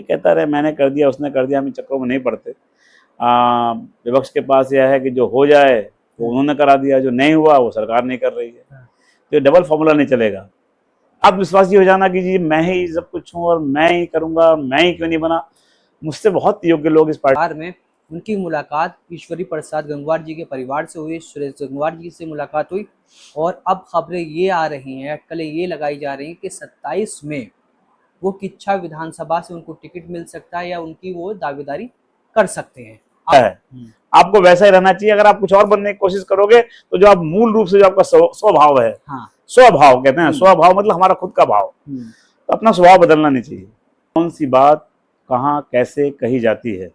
कहता रहे मैंने कर दिया उसने कर दिया, हम इन चक्रों में नहीं पड़ते। विपक्ष के पास यह है कि जो हो जाए वो उन्होंने करा दिया, जो नहीं हुआ वो सरकार नहीं कर रही है। तो डबल फॉर्मूला नहीं चलेगा। आत्मविश्वासी हो जाना कि जी मैं ही सब कुछ हूँ और मैं ही करूँगा, मैं ही क्यों नहीं बना। मुझसे बहुत योग्य लोग इस पार्टी में उनकी मुलाकात ईश्वरी प्रसाद गंगवार जी के परिवार से हुई, सुरेश गंगवार जी से मुलाकात हुई और अब खबरें ये आ रही हैं, अटकलें ये लगाई जा रही हैं कि 27 में वो किच्छा विधानसभा से उनको टिकट मिल सकता है या उनकी वो दावेदारी कर सकते हैं। आपको वैसा ही रहना चाहिए। अगर आप कुछ और बनने की कोशिश करोगे तो जो आप मूल रूप से जो आपका स्वभाव है, स्वभाव कहते हैं, स्वभाव मतलब हमारा खुद का भाव, तो अपना स्वभाव बदलना नहीं चाहिए। कौन सी बात कहाँ कैसे कही जाती है,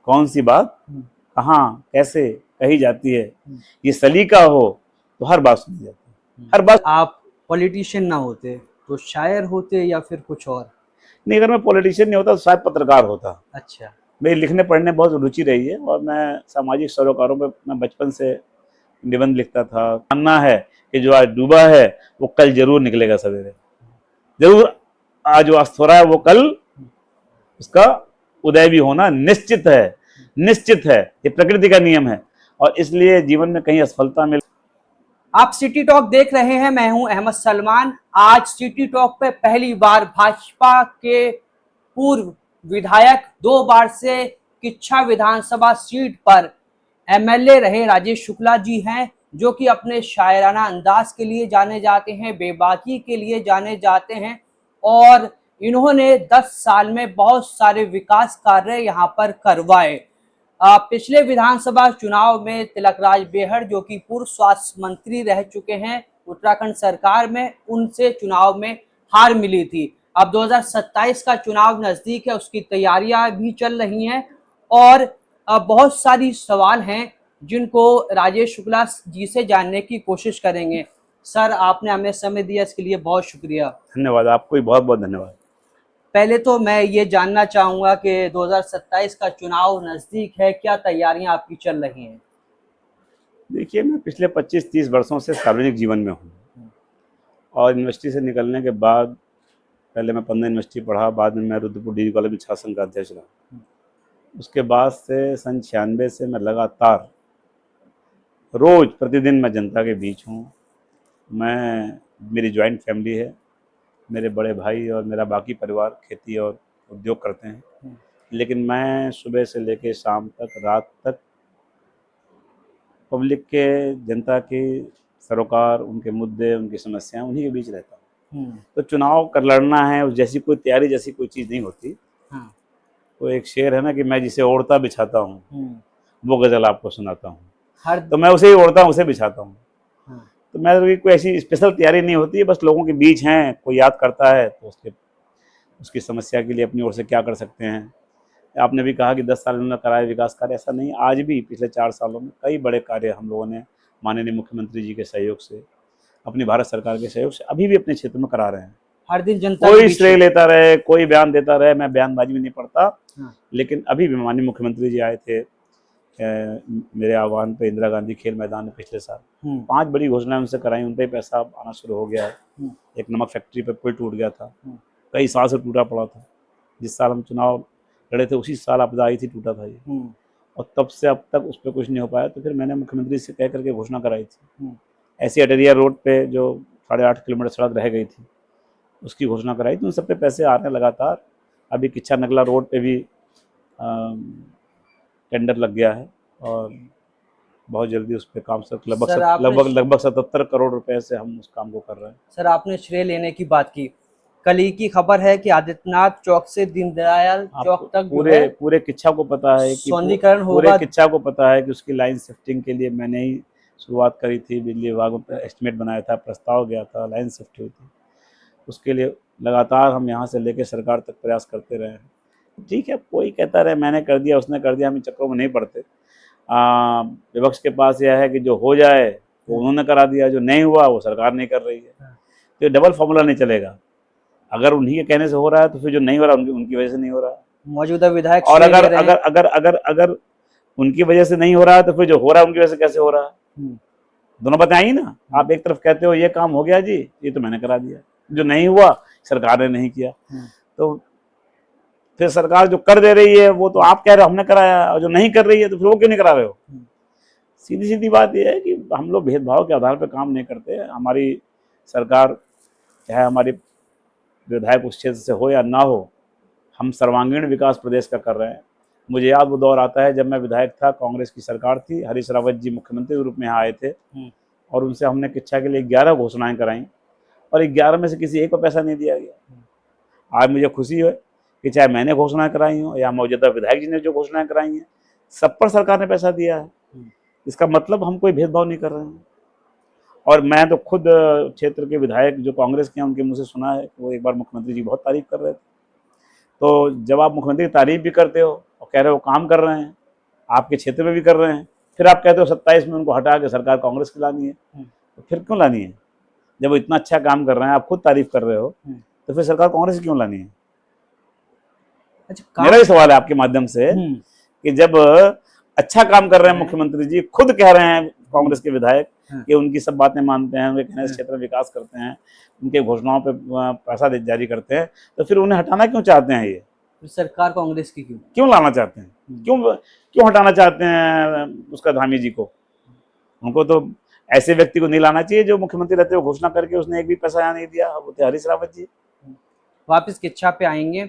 कौन सी बात कहाँ कैसे कही जाती है, ये सलीका हो तो हर बात सुनी जाती है, हर बात। आप पॉलिटिशियन ना होते तो शायर होते या फिर कुछ और? नहीं, अगर मैं पॉलिटिशियन नहीं होता तो शायद पत्रकार होता। अच्छा। मेरी लिखने पढ़ने बहुत रुचि रही है और मैं सामाजिक सरोकारों पर मैं बचपन से निबंध लिखता था। मानना है कि जो आज डूबा है वो कल जरूर निकलेगा सवेरे, जरूर। आज जो अस्त हो रहा है वो कल उसका उदय भी होना निश्चित है, निश्चित है। ये प्रकृति का नियम है और इसलिए जीवन में कहीं असफलता मिले। आप सिटी टॉक देख रहे हैं, मैं हूं अहमद सलमान। आज सिटी टॉक पे पहली बार भाजपा के पूर्व विधायक, 2 बार से किच्छा विधानसभा सीट पर एमएलए रहे राजेश शुक्ला जी हैं, जो कि अपने शायराना अंदाज के लिए जाने जाते हैं, बेबाकी के लिए जाने जाते हैं और इन्होंने 10 साल में बहुत सारे विकास कार्य यहाँ पर करवाए। पिछले विधानसभा चुनाव में तिलकराज बेहड़, जो कि पूर्व स्वास्थ्य मंत्री रह चुके हैं उत्तराखंड सरकार में, उनसे चुनाव में हार मिली थी। अब 2027 का चुनाव नजदीक है, उसकी तैयारियां भी चल रही हैं और बहुत सारी सवाल हैं जिनको राजेश शुक्ला जी से जानने की कोशिश करेंगे। सर, आपने हमें समय दिया, इसके लिए बहुत शुक्रिया। धन्यवाद, आपको भी बहुत बहुत धन्यवाद। पहले तो मैं ये जानना चाहूंगा कि 2027 का चुनाव नजदीक है, क्या तैयारियां आपकी चल रही हैं? देखिए, मैं पिछले 25-30 वर्षों से सार्वजनिक जीवन में हूँ और यूनिवर्सिटी से निकलने के बाद पहले मैं 15 यूनिवर्सिटी पढ़ा, बाद में मैं रुद्रपुर डिग्री कॉलेज में छात्र संघ का अध्यक्ष रहा। उसके बाद से सन 96 से मैं लगातार रोज प्रतिदिन मैं जनता के बीच हूँ। मेरी ज्वाइंट फैमिली है, मेरे बड़े भाई और मेरा बाकी परिवार खेती और उद्योग करते हैं, लेकिन मैं सुबह से लेकर शाम तक, रात तक पब्लिक के, जनता के सरोकार, उनके मुद्दे, उनकी समस्याएं, उन्हीं के बीच रहता हूँ। तो चुनाव कर लड़ना है, उस जैसी कोई तैयारी जैसी कोई चीज़ नहीं होती। तो एक शेर है ना कि मैं जिसे ओढ़ता बिछाता हूँ वो गज़ल आपको सुनाता हूँ। तो मैं उसे ही ओढ़ता हूँ, उसे बिछाता हूँ। तो मैं कोई ऐसी स्पेशल तैयारी नहीं होती है, बस लोगों के बीच हैं, कोई याद करता है तो उसकी समस्या के लिए अपनी ओर से क्या कर सकते हैं। आपने भी कहा कि 10 साल उन्होंने कराए विकास कार्य, ऐसा नहीं। आज भी पिछले 4 सालों में कई बड़े कार्य हम लोगों ने माननीय मुख्यमंत्री जी के सहयोग से, अपनी भारत सरकार के सहयोग से अभी भी अपने क्षेत्र में करा रहे हैं। हर दिन जनता कोई श्रेय लेता रहे, कोई बयान देता रहे, मैं बयानबाजी में नहीं पड़ता। लेकिन अभी भी माननीय मुख्यमंत्री जी आए थे मेरे आह्वान पे इंदिरा गांधी खेल मैदान में पिछले साल। 5 बड़ी घोषणाएं उनसे कराई, उन पर पैसा आना शुरू हो गया है। एक नमक फैक्ट्री पे पुल टूट गया था, कई साल से टूटा पड़ा था। जिस साल हम चुनाव लड़े थे उसी साल आपदा आई थी, टूटा था ये, और तब से अब तक उस पर कुछ नहीं हो पाया। तो फिर मैंने मुख्यमंत्री से कह करके घोषणा कराई थी। ऐसी अटरिया रोड पे जो 8.5 किलोमीटर सड़क रह गई थी, उसकी घोषणा कराई थी। उन सब पे पैसे आ रहे हैं लगातार। अभी किच्छा नगला रोड पे भी टेंडर लग गया है और बहुत जल्दी उस पर काम लगभग 77 करोड़ रुपए से हम उस काम को कर रहे हैं। सर, आपने श्रेय लेने की बात की, कल ही की खबर है कि आदित्यनाथ चौक से दीनदयाल चौक तक पूरे किच्छा को पता है कि सौंदर्यीकरण होगा। पूरे किच्छा को पता है कि उसकी लाइन शिफ्टिंग के लिए मैंने ही शुरुआत करी थी। बिजली विभाग में एस्टिमेट बनाया था, प्रस्ताव गया था, लाइन शिफ्ट हुई थी। उसके लिए लगातार हम यहाँ से लेकर सरकार तक प्रयास करते रहे हैं। ठीक है, कोई कहता रहे मैंने कर दिया उसने कर दिया, हम इन चक्रों में नहीं पड़ते। विपक्ष के पास यह है कि जो हो जाए वो उन्होंने करा दिया, जो नहीं हुआ वो सरकार नहीं कर रही है। तो डबल फॉर्मूला नहीं चलेगा। अगर उन्हीं के कहने से हो रहा है तो फिर जो नहीं हो रहा उनकी वजह से नहीं हो रहा। मौजूदा विधायक और अगर उनकी वजह से नहीं हो रहा है तो फिर जो हो रहा है उनकी वजह से कैसे हो रहा है। दोनों बातें आई ना। आप एक तरफ कहते हो ये काम हो गया जी, ये तो मैंने करा दिया, जो नहीं हुआ सरकार ने नहीं किया। तो फिर सरकार जो कर दे रही है वो तो आप कह रहे हो हमने कराया, और जो नहीं कर रही है तो फिर वो क्यों नहीं करा रहे हो? सीधी सीधी बात यह है कि हम लोग भेदभाव के आधार पर काम नहीं करते। हमारी सरकार चाहे हमारी विधायक उस क्षेत्र से हो या ना हो, हम सर्वांगीण विकास प्रदेश का कर रहे हैं। मुझे याद वो दौर आता है जब मैं विधायक था, कांग्रेस की सरकार थी, हरीश रावत जी मुख्यमंत्री के रूप में यहाँ आए थे और उनसे हमने शिक्षा के लिए 11 घोषणाएं कराई और 11 में से किसी एक को पैसा नहीं दिया गया। आज मुझे खुशी है कि चाहे मैंने घोषणाएं कराई हो या मौजूदा विधायक जी ने जो घोषणाएं कराई हैं, सब पर सरकार ने पैसा दिया है। इसका मतलब हम कोई भेदभाव नहीं कर रहे हैं। और मैं तो खुद क्षेत्र के विधायक जो कांग्रेस के हैं उनके मुंह से सुना है कि वो एक बार मुख्यमंत्री जी बहुत तारीफ कर रहे थे। तो जब आप मुख्यमंत्री की तारीफ भी करते हो और कह रहे हो काम कर रहे हैं, आपके क्षेत्र में भी कर रहे हैं, फिर आप कहते हो 27 में उनको हटा के सरकार कांग्रेस की लानी है, तो फिर क्यों लानी है? जब वो इतना अच्छा काम कर रहे हैं, आप खुद तारीफ कर रहे हो, तो फिर सरकार कांग्रेस की क्यों लानी है? अच्छा, मेरा भी सवाल है आपके माध्यम से कि जब अच्छा काम कर रहे हैं मुख्यमंत्री जी, खुद कह रहे हैं कांग्रेस के विधायक कि उनकी सब बातें मानते हैं, उनके कहने से क्षेत्र में विकास करते हैं, उनके घोषणाओं पे पैसा जारी करते हैं, तो फिर उन्हें हटाना क्यों चाहते हैं? ये सरकार कांग्रेस की क्यों लाना चाहते हैं? क्यों हटाना चाहते हैं उसका धामी जी को? उनको तो ऐसे व्यक्ति को नहीं लाना चाहिए जो मुख्यमंत्री रहते हुए घोषणा करके उसने एक भी पैसा यहाँ नहीं दिया। वो थे हरीश रावत जी। वापस किच्छा पे आएंगे।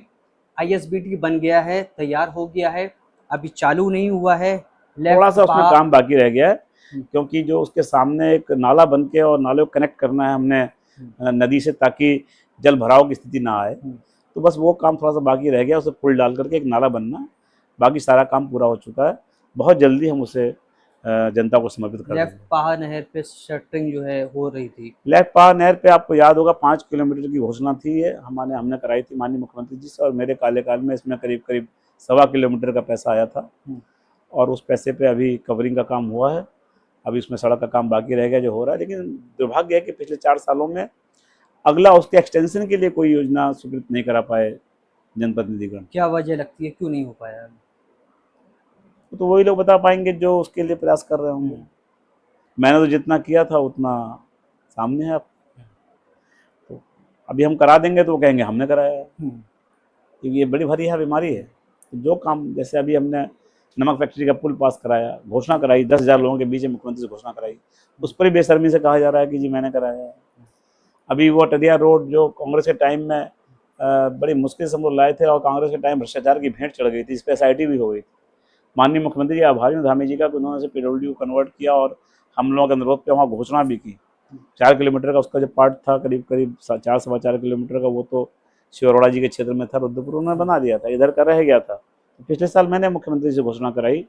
ISBT बन गया है, तैयार हो गया है, अभी चालू नहीं हुआ है, थोड़ा सा उसमें काम बाकी रह गया है, क्योंकि जो उसके सामने एक नाला बन के और नाले को कनेक्ट करना है हमने नदी से, ताकि जल भराव की स्थिति ना आए, तो बस वो काम थोड़ा सा बाकी रह गया। उसे पुल डाल करके एक नाला बनना, बाकी सारा काम पूरा हो चुका है। बहुत जल्दी हम उसे जनता को समर्पित कर देंगे। लेफ्ट पहाड़ नहर पे शटरिंग जो है हो रही थी। लेफ्ट पहाड़ नहर पे आपको याद होगा 5 किलोमीटर की घोषणा थी, ये हमने कराई थी माननीय मुख्यमंत्री जी से, और मेरे कार्यकाल में इसमें करीब करीब 1.25 किलोमीटर का पैसा आया था और उस पैसे पे अभी कवरिंग का काम हुआ है। अभी उसमें सड़क का काम बाकी रह गया जो हो रहा है, लेकिन दुर्भाग्य है कि पिछले 4 सालों में अगला उसके एक्सटेंशन के लिए कोई योजना स्वीकृत नहीं करा पाए जनप्रतिनिधिगण। क्या वजह लगती है, क्यों नहीं हो पाया? तो वही लोग बता पाएंगे जो उसके लिए प्रयास कर रहे होंगे। मैंने तो जितना किया था उतना सामने है आप, तो अभी हम करा देंगे तो वो कहेंगे हमने कराया है, क्योंकि ये बड़ी भारी है बीमारी है। तो जो काम, जैसे अभी हमने नमक फैक्ट्री का पुल पास कराया, घोषणा कराई, 10,000 लोगों के बीच में मुख्यमंत्री से घोषणा कराई, उस पर ही बेशर्मी से कहा जा रहा है कि जी मैंने कराया है। अभी वो टडिया रोड जो कांग्रेस के टाइम में बड़ी मुश्किल से हम लोग लाए थे और कांग्रेस के टाइम भ्रष्टाचार की भेंट चढ़ गई थी, इस पर SIT भी हो गई। माननीय मुख्यमंत्री जी आभारी हूँ धामी जी का, उन्होंने से PWD को कन्वर्ट किया और हम लोगों के अनुरोध पे वहाँ घोषणा भी की। 4 किलोमीटर का उसका जो पार्ट था, करीब करीब 4-4.25 किलोमीटर का, वो तो शिव अरोड़ा जी के क्षेत्र में था, रुद्रपुर, उन्होंने बना दिया था, इधर का रह गया था। तो पिछले साल मैंने मुख्यमंत्री से घोषणा कराई,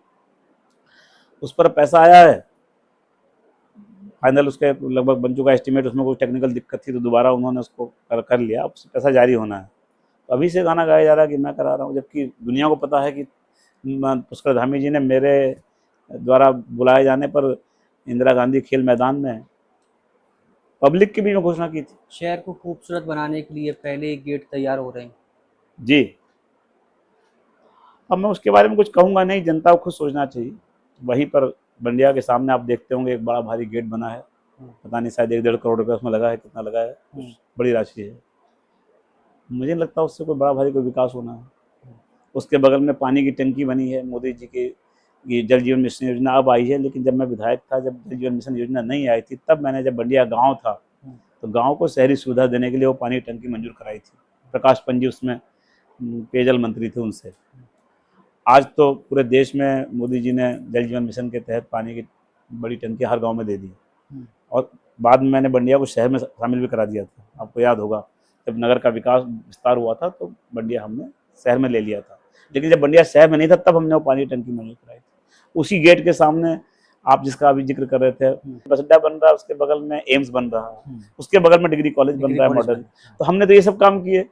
उस पर पैसा आया है फाइनल, उसके लगभग बन चुका एस्टिमेट। उसमें कोई टेक्निकल दिक्कत थी तो दोबारा उन्होंने उसको कर लिया, उससे पैसा जारी होना है। तो अभी से गाना गाया जा रहा है कि मैं करा रहा हूँ, जबकि दुनिया को पता है कि पुष्कर धामी जी ने मेरे द्वारा बुलाए जाने पर इंदिरा गांधी खेल मैदान में पब्लिक के बीच में घोषणा की थी। शहर को खूबसूरत बनाने के लिए पहले ही गेट तैयार हो रहे हैं जी। अब मैं उसके बारे में कुछ कहूँगा नहीं, जनता को खुद सोचना चाहिए। वहीं पर बंडिया के सामने आप देखते होंगे एक बड़ा भारी गेट बना है, पता नहीं शायद 1-1.5 करोड़ रुपये उसमें लगा है, कितना लगा है, बड़ी राशि है। मुझे नहीं लगता उससे कोई बड़ा भारी कोई विकास होना है। उसके बगल में पानी की टंकी बनी है, मोदी जी की ये जल जीवन मिशन योजना अब आई है, लेकिन जब मैं विधायक था, जब जल जीवन मिशन योजना नहीं आई थी, तब मैंने, जब बंडिया गांव था, तो गांव को शहरी सुविधा देने के लिए वो पानी की टंकी मंजूर कराई थी। प्रकाश पंजी उसमें पेयजल मंत्री थे, उनसे। आज तो पूरे देश में मोदी जी ने जल जीवन मिशन के तहत पानी की बड़ी टंकी हर गाँव में दे दी, और बाद में मैंने बंडिया को शहर में शामिल भी करा दिया था। आपको याद होगा जब नगर का विकास विस्तार हुआ था तो बंडिया हमने शहर में ले लिया था, लेकिन जब बंडिया शहर में नहीं था तब हमने वो पानी टंकी मंजूर कराई थी। उसी गेट के सामने आप जिसका अभी जिक्र कर रहे थे, बस अड्डा बन रहा है, उसके बगल में एम्स बन रहा है, उसके बगल में डिग्री कॉलेज बन रहा है मॉडर्न। तो हमने तो ये सब काम किए,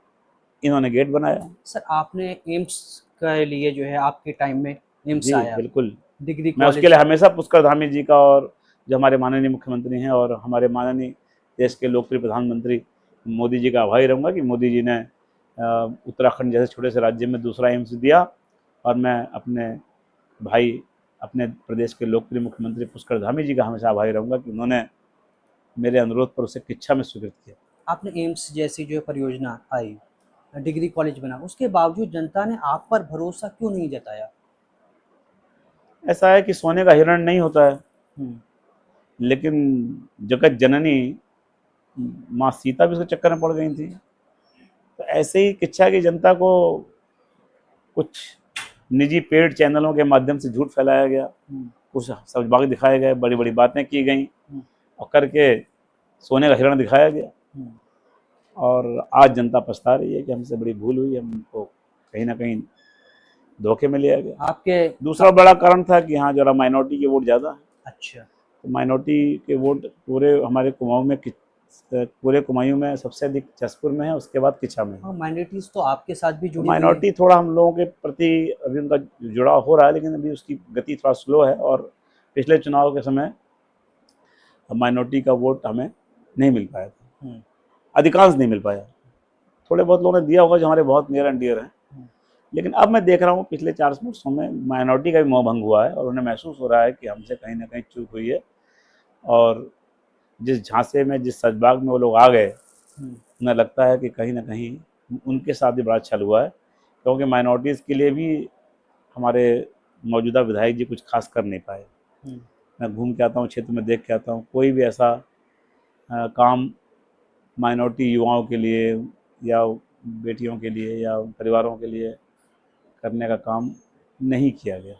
इन्होंने गेट बनाया। सर, आपने एम्स के लिए जो है आपके टाइम में एम्स आया, बिल्कुल, डिग्री मैं उसके लिए हमेशा पुष्कर धामी जी का और जो हमारे माननीय मुख्यमंत्री हैं और हमारे माननीय देश के लोकप्रिय प्रधानमंत्री मोदी जी का आभारी रहूँगा कि मोदी जी ने उत्तराखंड जैसे छोटे से राज्य में दूसरा एम्स दिया, और मैं अपने भाई, अपने प्रदेश के लोकप्रिय मुख्यमंत्री पुष्कर धामी जी का हमेशा आभारी रहूँगा कि उन्होंने मेरे अनुरोध पर उसे किच्छा में स्वीकृत किया। आपने एम्स जैसी जो परियोजना आई, डिग्री कॉलेज बना, उसके बावजूद जनता ने आप पर भरोसा क्यों नहीं जताया? ऐसा है कि सोने का हिरण नहीं होता है, हम्म, लेकिन जगत जननी माँ सीता भी उसके चक्कर में पड़ गई थी। तो ऐसे ही किच्छा की जनता को कुछ निजी पेड चैनलों के माध्यम से झूठ फैलाया गया, कुछ सजबाग दिखाए गए, बड़ी बड़ी बातें की गई और करके सोने का हिरण दिखाया गया। और आज जनता पछता रही है कि हमसे बड़ी भूल हुई, हमको कहीं ना कहीं धोखे में लिया गया। आपके दूसरा बड़ा कारण था कि हाँ जरा माइनॉरिटी के वोट ज़्यादा है, अच्छा, तो माइनॉरिटी के वोट पूरे हमारे कुमाऊं में पूरे कुमायूं में सबसे अधिक जसपुर में है, उसके बाद किच्छा में है। माइनॉरिटीज तो आपके साथ भी तो जुड़ी हुई है। माइनॉरिटी थोड़ा हम लोगों के प्रति अभी उनका जुड़ाव हो रहा है, लेकिन अभी उसकी गति थोड़ा स्लो है और पिछले चुनाव के समय माइनॉरिटी का वोट हमें नहीं मिल पाया था, अधिकांश नहीं मिल पाया। थोड़े बहुत लोगों ने दिया होगा जो हमारे बहुत नियर एंड डियर हैं, लेकिन अब मैं देख रहा हूँ पिछले 4 वर्षों में माइनॉरिटी का भी मोह भंग हुआ है और उन्हें महसूस हो रहा है कि हमसे कहीं ना कहीं चूक हुई है। और जिस झांसे में, जिस सजबाग में वो लोग आ गए, उन्हें लगता है कि कहीं ना कहीं उनके साथ भी बड़ा छल हुआ है, क्योंकि माइनॉरिटीज़ के लिए भी हमारे मौजूदा विधायक जी कुछ खास कर नहीं पाए। मैं घूम के आता हूँ, क्षेत्र में देख के आता हूँ, कोई भी ऐसा काम माइनॉरिटी युवाओं के लिए या बेटियों के लिए या परिवारों के लिए करने का काम नहीं किया गया।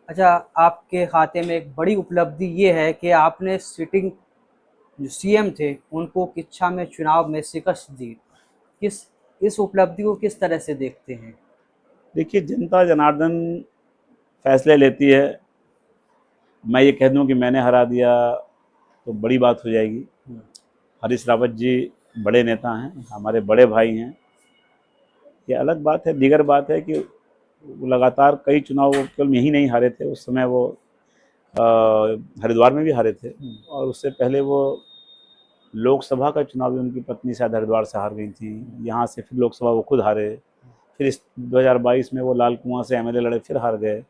अच्छा, आपके खाते में एक बड़ी उपलब्धि ये है कि आपने सिटिंग जो सीएम थे उनको किच्छा में चुनाव में शिकस्त दी। इस उपलब्धि को किस तरह से देखते हैं? देखिए, जनता जनार्दन फैसले लेती है। मैं ये कह दूं कि मैंने हरा दिया तो बड़ी बात हो जाएगी। हरीश रावत जी बड़े नेता हैं, हमारे बड़े भाई हैं, ये अलग बात है। दीगर बात है कि वो लगातार कई चुनाव केवल यही नहीं हारे थे, उस समय वो हरिद्वार में भी हारे थे और उससे पहले वो लोकसभा का चुनाव भी उनकी पत्नी शायद हरिद्वार से हार गई थी। यहाँ से फिर लोकसभा वो खुद हारे, फिर इस 2022 में वो लाल कुआं से एमएलए लड़े, फिर हार गए।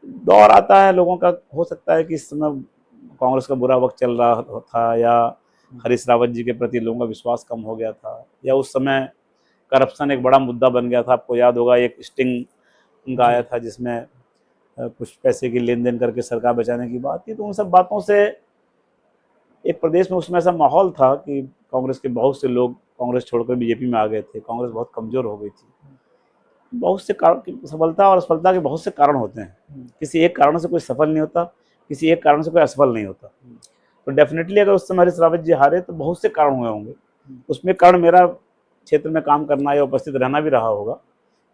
दौर आता है लोगों का, हो सकता है कि इस समय कांग्रेस का बुरा वक्त चल रहा था या हरीश रावत जी के प्रति लोगों का विश्वास कम हो गया था या उस समय करप्शन एक बड़ा मुद्दा बन गया था। आपको याद होगा एक स्टिंग उनका आया था जिसमें कुछ पैसे की लेन देन करके सरकार बचाने की बात थी। तो उन सब बातों से एक प्रदेश में उसमें ऐसा माहौल था कि कांग्रेस के बहुत से लोग कांग्रेस छोड़कर बीजेपी में आ गए थे, कांग्रेस बहुत कमज़ोर हो गई थी। बहुत से कारण, सफलता और असफलता के बहुत से कारण होते हैं, किसी एक कारण से कोई सफल नहीं होता, किसी एक कारण से कोई असफल नहीं होता। तो डेफिनेटली अगर उस समय हरीश रावत जी हारे तो बहुत से कारण हुए होंगे, उसमें कारण मेरा क्षेत्र में काम करना या उपस्थित रहना भी रहा होगा,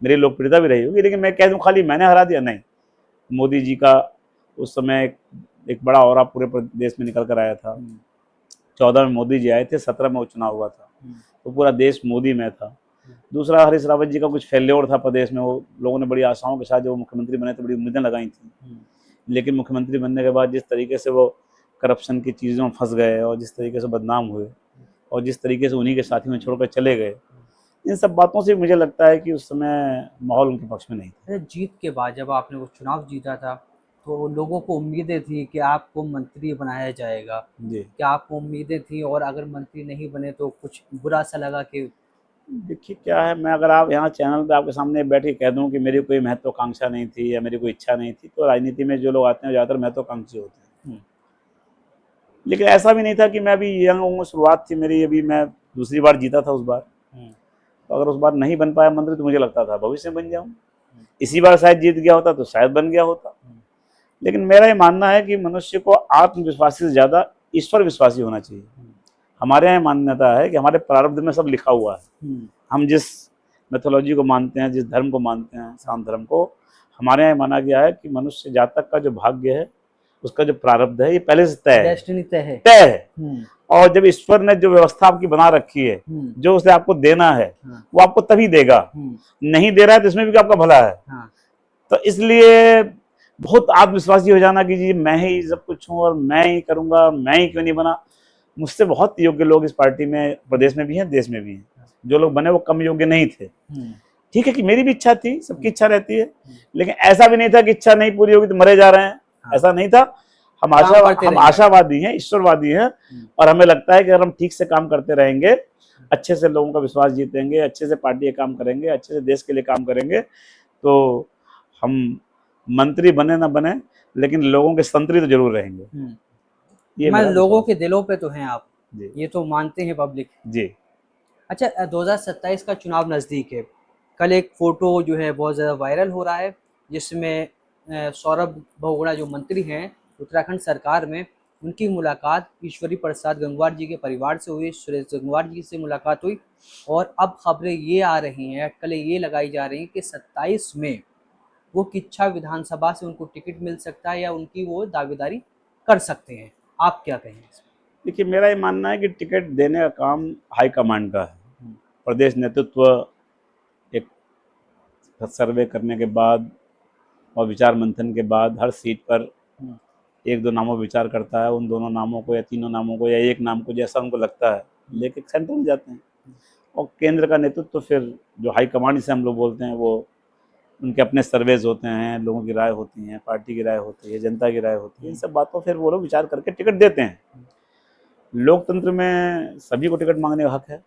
मेरी लोकप्रियता भी रही होगी। लेकिन मैं कह दूं खाली मैंने हरा दिया, नहीं। मोदी जी का उस समय एक बड़ा और पूरे देश में निकल कर आया था। 14 में मोदी जी आए थे, 17 में वो चुनाव हुआ था, तो पूरा देश मोदी में था। दूसरा, हरीश रावत जी का कुछ फेल्योर था प्रदेश में, वो लोगों ने बड़ी आशाओं के साथ जब वो मुख्यमंत्री बने तो बड़ी उम्मीदें लगाई थी, लेकिन मुख्यमंत्री बनने के बाद जिस तरीके से वो करप्शन की चीज़ों में फंस गए और जिस तरीके से बदनाम हुए और जिस तरीके से उन्हीं के साथी में छोड़कर चले गए, इन सब बातों से मुझे लगता है कि उस समय माहौल उनके पक्ष में नहीं था। जीत के बाद जब आपने वो चुनाव जीता था तो लोगों को उम्मीदें थी कि आपको मंत्री बनाया जाएगा, जी, क्या आपको उम्मीदें थी? और अगर मंत्री नहीं बने तो कुछ बुरा सा लगा कि? देखिए क्या है, मैं अगर आप यहाँ चैनल पे आपके सामने बैठ के कह दूँ कि मेरी कोई महत्वाकांक्षा नहीं थी या मेरी कोई इच्छा नहीं थी, तो राजनीति में जो लोग आते हैं ज़्यादातर महत्वाकांक्षी होते हैं। लेकिन ऐसा भी नहीं था कि मैं अभी यंग हूँ, शुरुआत थी मेरी, अभी मैं दूसरी बार जीता था उस बार। तो अगर उस बार नहीं बन पाया मंत्री तो मुझे लगता था भविष्य में बन जाऊँ, इसी बार शायद जीत गया होता तो शायद बन गया होता। लेकिन मेरा ये मानना है कि मनुष्य को आत्मविश्वासी से ज़्यादा ईश्वर विश्वासी होना चाहिए। हमारे यहाँ मान्यता है कि हमारे प्रारब्ध में सब लिखा हुआ है। हम जिस मैथोलॉजी को मानते हैं, जिस धर्म को मानते हैं, शांत धर्म को, हमारे यहाँ माना गया है कि मनुष्य जातक का जो भाग्य है, उसका जो प्रारब्ध है, ये पहले से तय है, डेस्टिनी तय है। और जब ईश्वर ने जो व्यवस्था आपकी बना रखी है, जो उसे आपको देना है, वो आपको तभी देगा। नहीं दे रहा है तो इसमें भी आपका भला है। तो इसलिए बहुत आत्मविश्वासी हो जाना कि जी मैं ही सब कुछ हूँ और मैं ही करूँगा, मैं ही क्यों नहीं बना। मुझसे बहुत योग्य लोग इस पार्टी में, प्रदेश में भी हैं, देश में भी हैं। जो लोग बने वो कम योग्य नहीं थे। ठीक है कि मेरी भी इच्छा थी, सबकी इच्छा रहती है, लेकिन ऐसा भी नहीं था कि इच्छा नहीं पूरी होगी तो मरे जा रहे हैं, ऐसा नहीं था। हम आशावादी हैं, ईश्वरवादी हैं, और हमें लगता है कि अगर हम ठीक से काम करते रहेंगे अच्छे से लोगों का विश्वास जीतेंगे, अच्छे से पार्टी के काम करेंगे, अच्छे से देश के लिए काम करेंगे, तो हम मंत्री बने ना बने लेकिन लोगों के संतरी तो जरूर रहेंगे। ये मैं मेरा लोगों विश्वास के दिलों पे तो हैं आप, जी। ये तो मानते हैं पब्लिक। जी। अच्छा, 2027 का चुनाव नज़दीक है। कल एक फ़ोटो जो है बहुत ज़्यादा वायरल हो रहा है, जिसमें सौरभ बहुगुणा जो मंत्री हैं उत्तराखंड सरकार में, उनकी मुलाकात ईश्वरी प्रसाद गंगवार जी के परिवार से हुई, सुरेश गंगवार जी से मुलाकात हुई। और अब खबरें ये आ रही हैं, अटकलें ये लगाई जा रही हैं कि 27 में वो किच्छा विधानसभा से उनको टिकट मिल सकता है या उनकी वो दावेदारी कर सकते हैं। आप क्या कहेंगे? देखिए, मेरा ये मानना है कि टिकट देने का काम हाईकमांड का है। प्रदेश नेतृत्व एक सर्वे करने के बाद और विचार मंथन के बाद हर सीट पर एक दो नामों पर विचार करता है, उन दोनों नामों को या तीनों नामों को या एक नाम को जैसा उनको लगता है लेके सेंटर में जाते हैं। और केंद्र का नेतृत्व तो फिर जो हाईकमांड से हम लोग बोलते हैं, वो उनके अपने सर्वेज होते हैं, लोगों की राय होती है, पार्टी की राय होती है, जनता की राय होती है, इन सब बातों फिर वो लोग विचार करके टिकट देते हैं। लोकतंत्र में सभी को टिकट मांगने का हक है,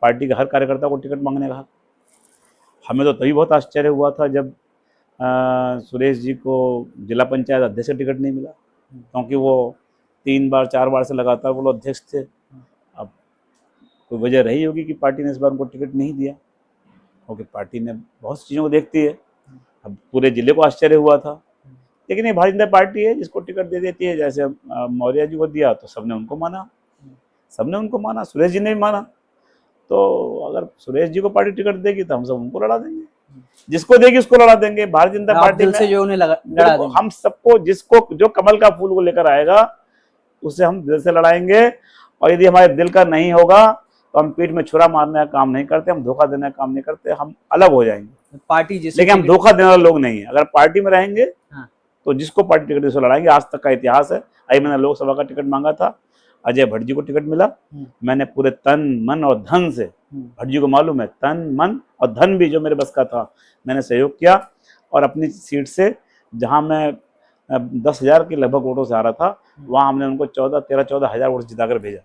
पार्टी के हर कार्यकर्ता को टिकट मांगने का हक। हमें तो तभी बहुत आश्चर्य हुआ था जब सुरेश जी को जिला पंचायत अध्यक्ष का टिकट नहीं मिला, क्योंकि वो 3 बार 4 बार से लगातार वो लोग अध्यक्ष थे। अब कोई वजह रही होगी कि पार्टी ने इस बार उनको टिकट नहीं दिया, क्योंकि पार्टी ने बहुत सी चीज़ों को देखती है। अब पूरे जिले को आश्चर्य हुआ था, लेकिन ये भारतीय जनता पार्टी है जिसको टिकट दे देती है। जैसे मौर्य जी को दिया तो सबने उनको माना, सबने उनको माना, सुरेश जी ने भी माना। तो अगर सुरेश जी को पार्टी टिकट देगी तो हम सब उनको लड़ा देंगे, जिसको देगी उसको लड़ा देंगे। भारतीय जनता पार्टी में से जो उन्हें लड़ा देंगे, हम सबको, जिसको जो कमल का फूल को लेकर आएगा उससे हम दिल से लड़ाएंगे। और यदि हमारे दिल का नहीं होगा तो हम पीठ में छुरा मारने का काम नहीं करते, हम धोखा देने का काम नहीं करते, हम अलग हो जाएंगे पार्टी जिसे, लेकिन हम धोखा देने वाले लोग नहीं है। अगर पार्टी में रहेंगे तो जिसको पार्टी टिकट से लड़ाएंगे। आज तक का इतिहास है। अभी मैंने लोकसभा का टिकट मांगा था, अजय भट्ट जी को टिकट मिला। मैंने पूरे तन मन और धन से, भट्ट जी को मालूम है, तन मन और धन भी जो मेरे बस का था मैंने सहयोग किया। और अपनी सीट से जहां मैं 10,000 के लगभग वोटों से आ रहा था, वहां हमने उनको 13-14 हज़ार वोट जिताकर भेजा।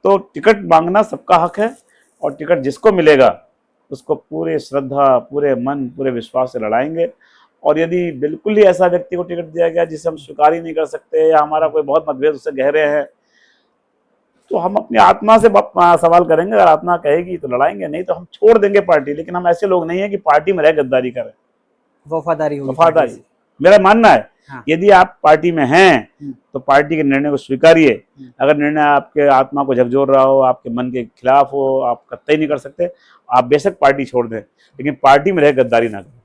तो टिकट मांगना सबका हक है, और टिकट जिसको मिलेगा उसको पूरे श्रद्धा, पूरे मन, पूरे विश्वास से लड़ाएंगे। और यदि बिल्कुल ही ऐसा व्यक्ति को टिकट दिया गया जिसे हम स्वीकार ही नहीं कर सकते, या हमारा कोई बहुत मतभेद उससे गहरे हैं, तो हम अपनी आत्मा से सवाल करेंगे। अगर आत्मा कहेगी तो लड़ाएंगे, नहीं तो हम छोड़ देंगे पार्टी। लेकिन हम ऐसे लोग नहीं है कि पार्टी में रह गद्दारी करें। वफादारी मेरा मानना है। हाँ। यदि आप पार्टी में हैं तो पार्टी के निर्णय को स्वीकारिए। अगर निर्णय आपके आत्मा को झकझोर रहा हो, आपके मन के खिलाफ हो, आप कतई नहीं कर सकते, आप बेशक पार्टी छोड़ दें, लेकिन पार्टी में रह गद्दारी ना करें।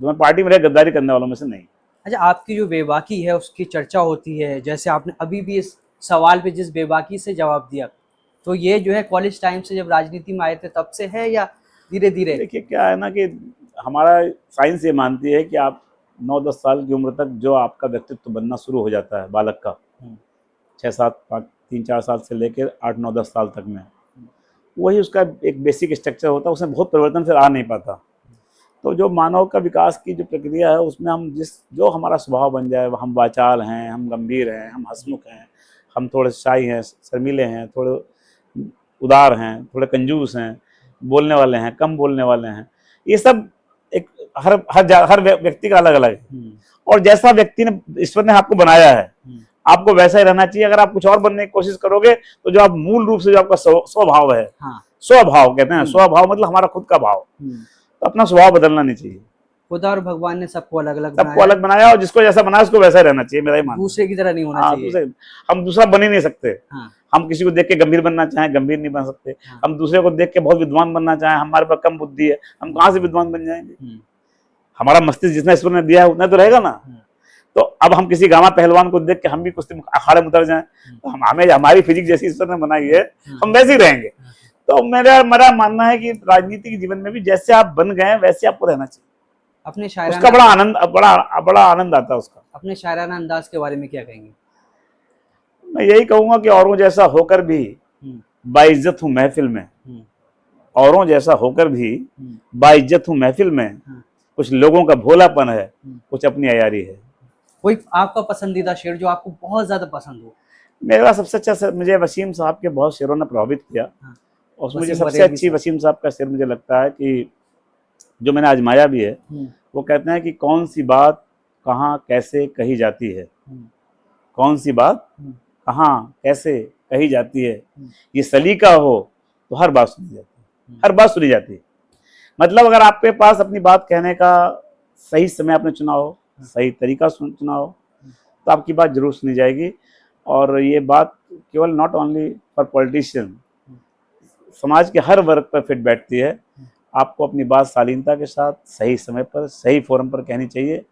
तो मैं पार्टी में रह गद्दारी करने वालों में से नहीं। अच्छा, आपकी जो बेबाकी है उसकी चर्चा होती है, जैसे आपने अभी भी इस सवाल पे जिस बेबाकी से जवाब दिया, तो ये जो है कॉलेज टाइम से जब राजनीति में आए थे तब से है या धीरे धीरे? देखिए, क्या है ना कि हमारा साइंस ये मानती है कि आप 9-10 साल की उम्र तक जो आपका व्यक्तित्व बनना शुरू हो जाता है बालक का, 3-4 साल से लेकर 8-9-10 साल तक में, वही उसका एक बेसिक स्ट्रक्चर होता है। उसमें बहुत परिवर्तन फिर आ नहीं पाता। तो जो मानव का विकास की जो प्रक्रिया है उसमें हम जो हमारा स्वभाव बन जाए, हम वाचाल हैं, हम गंभीर हैं, हम हंसमुख हैं, हम थोड़े शाई हैं, शर्मीले हैं, थोड़े उदार हैं, थोड़े कंजूस हैं, बोलने वाले हैं, कम बोलने वाले हैं, ये सब एक हर व्यक्ति का अलग अलग है। और जैसा व्यक्ति ने, ईश्वर ने आपको बनाया है, आपको वैसा ही रहना चाहिए। अगर आप कुछ और बनने की कोशिश करोगे तो जो आप मूल रूप से जो आपका स्वभाव है, स्वभाव कहते हैं, स्वभाव मतलब हमारा खुद का भाव, तो अपना स्वभाव बदलना नहीं चाहिए। खुदा और भगवान ने सबको अलग अलग बनाया, और जिसको जैसा बनाया उसको वैसा ही रहना चाहिए, मेरा ही मानना। दूसरे की तरह नहीं होना चाहिए। हम दूसरा बन ही नहीं सकते। हम किसी को देख के गंभीर बनना चाहें, गंभीर नहीं बन सकते। हम दूसरे को देख के बहुत विद्वान बनना चाहें, हमारे पास कम बुद्धि है, हम कहाँ से विद्वान बन जाएंगे? हमारा मस्तिष्क जितना ईश्वर ने दिया है उतना तो रहेगा ना। तो अब हम किसी गामा पहलवान को देख के हम भी कुश्ती अखाड़े में उतर जाएं, तो हमें हमारी फिजिक जैसी ईश्वर ने बनाई है, हम वैसे ही रहेंगे। तो मेरा मानना है कि राजनीतिक जीवन में भी जैसे आप बन गए वैसे आपको रहना चाहिए। अपने शायराना, उसका बड़ा आनंद आता है उसका। अपने शायराना अंदाज के बारे में क्या कहेंगे? मैं यही कहूंगा कि औरों जैसा होकर भी बाइज्जत हूँ महफिल में, औरों जैसा होकर भी बाइज्जत हूँ महफिल में। कुछ लोगों का भोलापन है, कुछ अपनी अयारी है। कोई आपका पसंदीदा शेर जो आपको बहुत ज्यादा पसंद हो? मेरा सबसे अच्छा मुझे वसीम साहब के बहुत शेरों ने प्रभावित किया। और उसमें मुझे वसीम सबसे बरेलवी अच्छी साहब। वसीम साहब का शेर मुझे लगता है कि जो मैंने आजमाया भी है, वो कहते हैं कि कौन सी बात कहाँ कैसे कही जाती है, कौन सी बात कहाँ कैसे कही जाती है, ये सलीका हो तो हर बात सुनी जाती है, हर बात सुनी जाती है। मतलब अगर आपके पास अपनी बात कहने का सही समय आपने चुना हो, सही तरीका चुना हो, तो आपकी बात जरूर सुनी जाएगी। और ये बात केवल नॉट ओनली फॉर पॉलिटिशियन, समाज के हर वर्ग पर फिट बैठती है। आपको अपनी बात शालीनता के साथ सही समय पर सही फोरम पर कहनी चाहिए।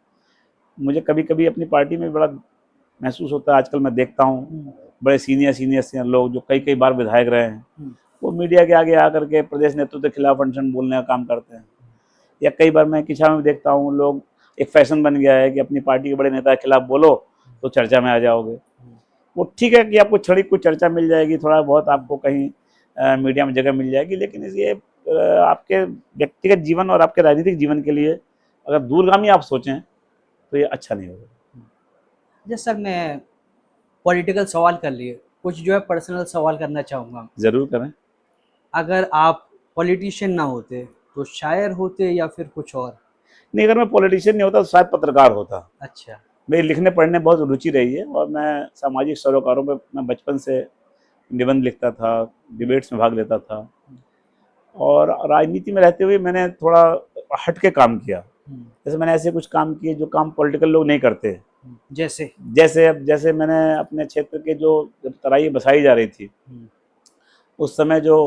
मुझे कभी कभी अपनी पार्टी में बड़ा महसूस होता है, आजकल मैं देखता हूँ बड़े सीनियर लोग जो कई कई बार विधायक रहे हैं, वो मीडिया के आगे आकर के प्रदेश नेतृत्व के खिलाफ अनशन बोलने का काम करते हैं। या कई बार मैं किछा में देखता हूँ, लोग एक फैशन बन गया है कि अपनी पार्टी के बड़े नेता के खिलाफ बोलो तो चर्चा में आ जाओगे। वो ठीक है कि आपको छड़ी कुछ चर्चा मिल जाएगी, थोड़ा बहुत आपको कहीं मीडिया में जगह मिल जाएगी, लेकिन ये आपके व्यक्तिगत जीवन और आपके राजनीतिक जीवन के लिए अगर दूरगामी आप सोचें तो ये अच्छा नहीं होगा। जैसे सर मैं पॉलिटिकल सवाल कर लिए, कुछ जो है पर्सनल सवाल करना चाहूँगा। जरूर करें। अगर आप पॉलिटिशियन ना होते तो शायर होते या फिर कुछ और? नहीं, अगर मैं पॉलिटिशियन नहीं होता तो शायद पत्रकार होता। अच्छा। मेरी लिखने पढ़ने में बहुत रुचि रही है और मैं सामाजिक सरोकारों में मैं बचपन से निबंध लिखता था, डिबेट्स में भाग लेता था, और राजनीति में रहते हुए मैंने थोड़ा हट के काम किया। जैसे मैंने ऐसे कुछ काम किए जो काम पॉलिटिकल लोग नहीं करते। जैसे जैसे मैंने अपने क्षेत्र के जो जब तराई बसाई जा रही थी, उस समय जो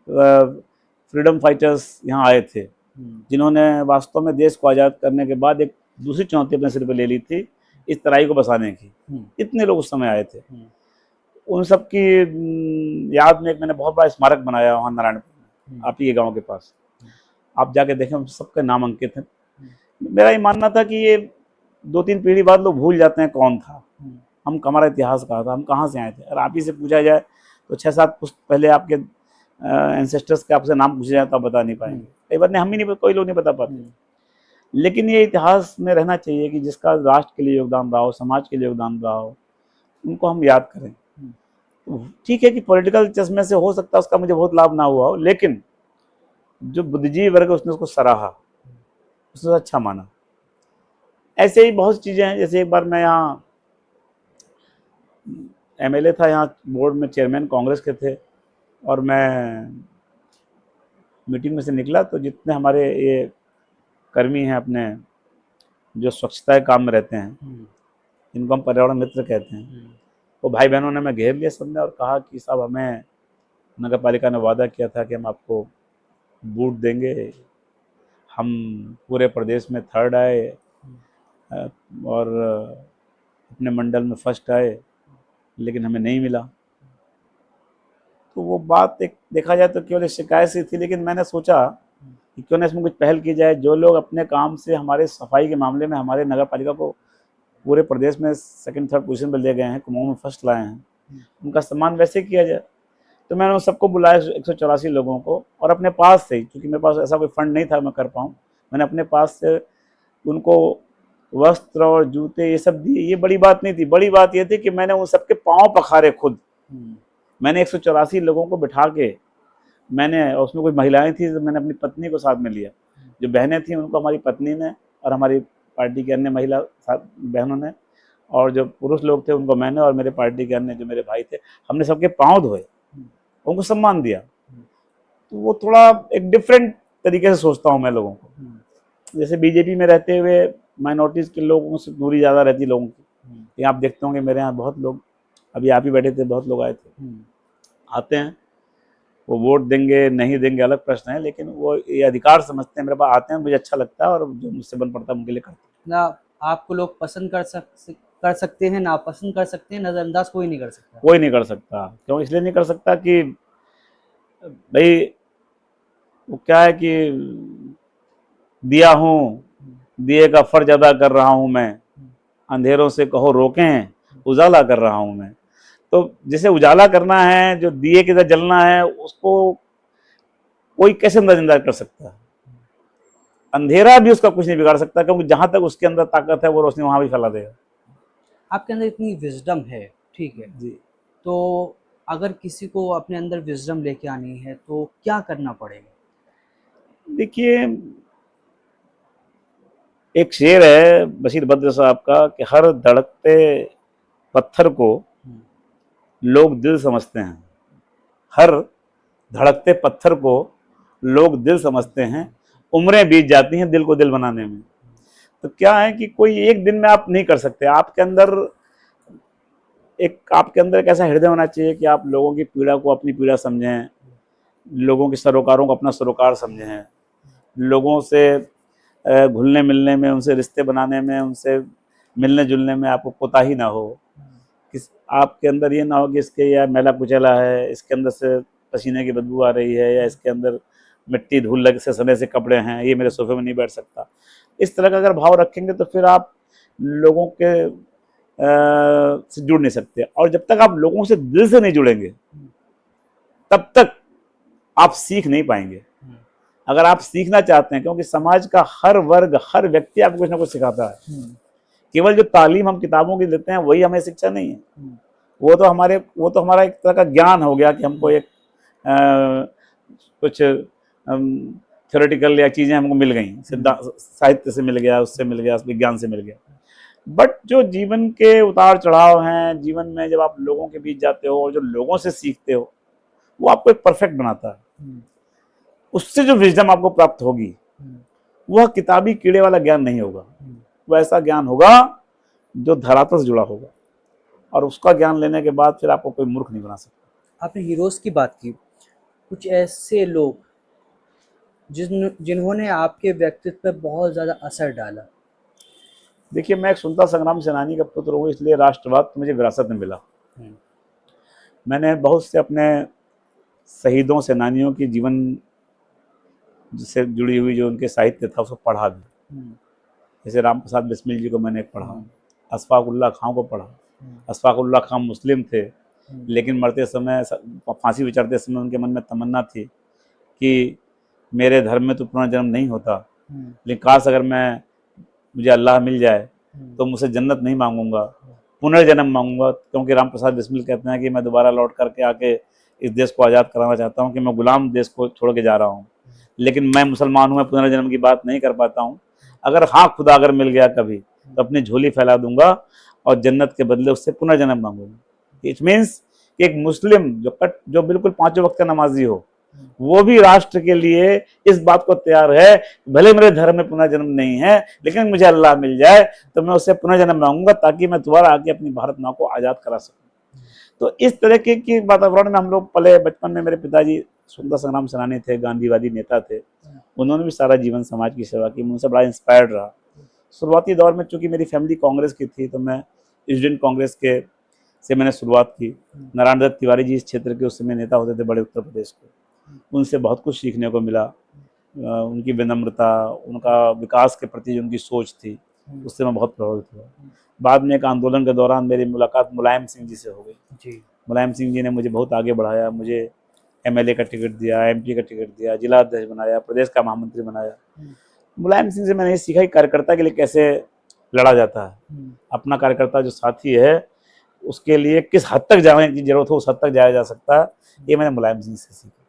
फ्रीडम फाइटर्स यहाँ आए थे, जिन्होंने वास्तव में देश को आज़ाद करने के बाद एक दूसरी चुनौती अपने सिर पर ले ली थी, इस तराई को बसाने की। इतने लोग उस समय आए थे। उन सब की याद में एक मैंने बहुत बड़ा स्मारक बनाया वहाँ नारायणपुर में, आप ही के गांव के पास। आप जाके देखें, सबके नाम अंकित हैं। मेरा ये मानना था कि ये 2-3 पीढ़ी बाद लोग भूल जाते हैं कौन था, हम हमारा इतिहास कहा था, हम कहाँ से आए थे। अगर आप ही से पूछा जाए तो 6-7 पुश्त पहले आपके एंसेस्टर्स के आपसे नाम पूछे जाए तो आप बता नहीं पाएंगे। कई बार नहीं, हम ही नहीं, कोई लोग नहीं बता पाते। लेकिन ये इतिहास में रहना चाहिए कि जिसका राष्ट्र के लिए योगदान रहा हो, समाज के लिए योगदान रहा हो, उनको हम याद करें। ठीक है कि पॉलिटिकल चश्मे से हो सकता है उसका मुझे बहुत लाभ ना हुआ हो, लेकिन जो बुद्धिजीवी वर्ग है उसने उसको सराहा, उसने अच्छा माना। ऐसे ही बहुत चीज़ें हैं। जैसे एक बार मैं यहाँ एमएलए था, यहाँ बोर्ड में चेयरमैन कांग्रेस के थे, और मैं मीटिंग में से निकला तो जितने हमारे ये कर्मी हैं अपने जो स्वच्छता के काम में रहते हैं, जिनको हम पर्यावरण मित्र कहते हैं, वो भाई बहनों ने मैं घेर लिया सबने और कहा कि साहब हमें नगर पालिका ने वादा किया था कि हम आपको बूट देंगे, हम पूरे प्रदेश में 3rd आए और अपने मंडल में 1st आए, लेकिन हमें नहीं मिला। तो वो बात एक देखा जाए तो केवल एक शिकायत सी थी, लेकिन मैंने सोचा कि क्यों ना इसमें कुछ पहल की जाए। जो लोग अपने काम से हमारे सफाई के मामले में हमारे नगर पालिका को पूरे प्रदेश में 2nd 3rd पोजीशन पर ले गए हैं, कुमाऊं में 1st लाए हैं, उनका सम्मान वैसे किया जाए। तो मैंने उन सबको बुलाया, 184 लोगों को, और अपने पास से ही, क्योंकि मेरे पास ऐसा कोई फंड नहीं था मैं कर पाऊँ, मैंने अपने पास से उनको वस्त्र और जूते ये सब दिए। ये बड़ी बात नहीं थी, बड़ी बात ये थी कि मैंने उन सबके पाँव पखारे खुद। मैंने 184 लोगों को बिठा के, मैंने, उसमें कुछ महिलाएं थी तो मैंने अपनी पत्नी को साथ में लिया, जो बहनें थी उनको हमारी पत्नी ने और हमारी पार्टी के अन्य महिला बहनों ने, और जो पुरुष लोग थे उनको मैंने, और मेरे पार्टी के अन्य जो मेरे भाई थे, हमने सबके पाँव धोए, उनको सम्मान दिया। तो वो थोड़ा एक डिफरेंट तरीके से सोचता हूँ मैं लोगों को। जैसे बीजेपी में रहते हुए माइनॉरिटीज़ के लोगों से दूरी ज़्यादा रहती है लोगों की। आप देखते होंगे मेरे यहाँ बहुत लोग, अभी आप ही बैठे थे, बहुत लोग आए थे, आते हैं, वो वोट देंगे नहीं देंगे अलग प्रश्न है, लेकिन वो ये अधिकार समझते हैं, मेरे पास आते हैं, मुझे अच्छा लगता है, और जो मुझसे बन पड़ता है उनके लिए करते हैं। ना आपको लोग पसंद कर सकते हैं, ना पसंद कर सकते हैं, नज़रअंदाज कोई नहीं कर सकता। कोई नहीं कर सकता। क्यों? इसलिए नहीं कर सकता कि भाई वो क्या है कि दिया हूँ, दिए का फर्ज अदा कर रहा हूँ मैं, अंधेरों से कहो रोकें, उजाला कर रहा हूँ मैं। तो जिसे उजाला करना है, जो दिए की तरह जलना है, उसको कोई कैसे नजरअंदाज कर सकता है? अंधेरा भी उसका कुछ नहीं बिगाड़ सकता, क्योंकि जहां तक उसके अंदर ताकत है वो रोशनी वहां भी फैला देगा। आपके अंदर इतनी विजडम है, ठीक है जी। तो अगर किसी को अपने अंदर विजडम लेके आनी है तो क्या करना पड़ेगा? देखिए, एक शेर है बशीर बद्र साहब का कि हर धड़कते पत्थर को लोग दिल समझते हैं। हर धड़कते पत्थर को लोग दिल समझते हैं, उम्रें बीत जाती हैं दिल को दिल बनाने में। तो क्या है कि कोई एक दिन में आप नहीं कर सकते। आपके अंदर एक ऐसा हृदय होना चाहिए कि आप लोगों की पीड़ा को अपनी पीड़ा समझें, लोगों के सरोकारों को अपना सरोकार समझें, लोगों से घुलने मिलने में, उनसे रिश्ते बनाने में, उनसे मिलने जुलने में आपको कोताही ना हो। किस आपके अंदर ये ना हो कि इसके या मैला कुचैला है, इसके अंदर से पसीने की बदबू आ रही है, या इसके अंदर मिट्टी धूल लग से सने से कपड़े हैं, ये मेरे सोफे में नहीं बैठ सकता। इस तरह का अगर भाव रखेंगे तो फिर आप लोगों के से जुड़ नहीं सकते। और जब तक आप लोगों से दिल से नहीं जुड़ेंगे तब तक आप सीख नहीं पाएंगे। अगर आप सीखना चाहते हैं, क्योंकि समाज का हर वर्ग, हर व्यक्ति आपको कुछ ना कुछ सिखाता है। केवल जो तालीम हम किताबों की लेते हैं वही हमें शिक्षा नहीं है। वो तो हमारा एक तरह का ज्ञान हो गया कि हमको एक कुछ थ्योरेटिकल या चीजें हमको मिल गई, साहित्य से मिल गया, उससे मिल गया, विज्ञान से मिल गया। बट जो जीवन के उतार चढ़ाव हैं, जीवन में जब आप लोगों के बीच जाते हो और जो लोगों से सीखते हो, वो आपको एक परफेक्ट बनाता है। उससे जो विजडम आपको प्राप्त होगी वह किताबी कीड़े वाला ज्ञान नहीं होगा। वह ऐसा ज्ञान होगा जो धरातल से जुड़ा होगा, और उसका ज्ञान लेने के बाद फिर आपको कोई मूर्ख नहीं बना सकता। आपने हीरोज की बात की, कुछ ऐसे लोग जिन्होंने आपके व्यक्तित्व पर बहुत ज़्यादा असर डाला? देखिए, मैं एक स्वतंत्रता संग्राम सेनानी का पुत्र हूँ, इसलिए राष्ट्रवाद मुझे विरासत में मिला। मैंने बहुत से अपने शहीदों, सेनानियों की जीवन से जुड़ी हुई जो उनके साहित्य था उसको पढ़ा भी। जैसे राम प्रसाद बिस्मिल जी को मैंने पढ़ा, अशफाक उल्लाह खां को पढ़ा। अशफाक उल्लाह खां मुस्लिम थे, लेकिन मरते समय, फांसी पे चढ़ते समय उनके मन में तमन्ना थी कि मेरे धर्म में तो पुनर्जन्म नहीं होता, लेकिन काश अगर मुझे अल्लाह मिल जाए तो मुझसे जन्नत नहीं मांगूंगा, पुनर्जन्म मांगूंगा। क्योंकि राम प्रसाद बिस्मिल कहते हैं कि मैं दोबारा लौट करके आके इस देश को आज़ाद कराना चाहता हूँ, कि मैं गुलाम देश को छोड़ के जा रहा हूँ, लेकिन मैं मुसलमान हूँ, मैं पुनर्जन्म की बात नहीं कर पाता हूँ। अगर हाँ खुदा अगर मिल गया कभी तो अपनी झोली फैला दूंगा और जन्नत के बदले उससे पुनर्जन्म मांगूंगा। इट मीन्स कि एक मुस्लिम जो बिल्कुल पांचों वक्त का नमाजी हो, वो भी राष्ट्र के लिए इस बात को तैयार है, भले मेरे धर्म में पुनर्जन्म नहीं है, लेकिन मुझे अल्लाह मिल जाए तो मैं उससे पुनर्जन्म मांगूंगा, ताकि मैं दोबारा आके अपनी भारत माँ को आज़ाद करा सकूं। तो इस तरह के वातावरण में हम लोग पले। बचपन में मेरे पिताजी स्वतंत्रता संग्राम सेनानी थे, गांधीवादी नेता थे। उन्होंने भी सारा जीवन समाज की सेवा की, मुझसे बड़ा इंस्पायर्ड रहा। शुरुआती दौर में चूंकि मेरी फैमिली कांग्रेस की थी, तो मैं स्टूडेंट कांग्रेस से मैंने शुरुआत की। नारायण दत्त तिवारी जी इस क्षेत्र के उस समय नेता होते थे बड़े उत्तर प्रदेश के, उनसे बहुत कुछ सीखने को मिला। उनकी विनम्रता, उनका विकास के प्रति जो उनकी सोच थी, उससे मैं बहुत प्रभावित हुआ। बाद में एक आंदोलन के दौरान मेरी मुलाकात मुलायम सिंह जी से हो गई। मुलायम सिंह जी ने मुझे बहुत आगे बढ़ाया, मुझे एमएलए का टिकट दिया, एमपी का टिकट दिया, जिला अध्यक्ष बनाया, प्रदेश का महामंत्री बनाया। मुलायम सिंह से मैंने ये सीखा कि कार्यकर्ता के लिए कैसे लड़ा जाता है। अपना कार्यकर्ता जो साथी है उसके लिए किस हद तक जाने की जरूरत हो, उस हद तक जाया जा सकता है, ये मैंने मुलायम सिंह से सीखा।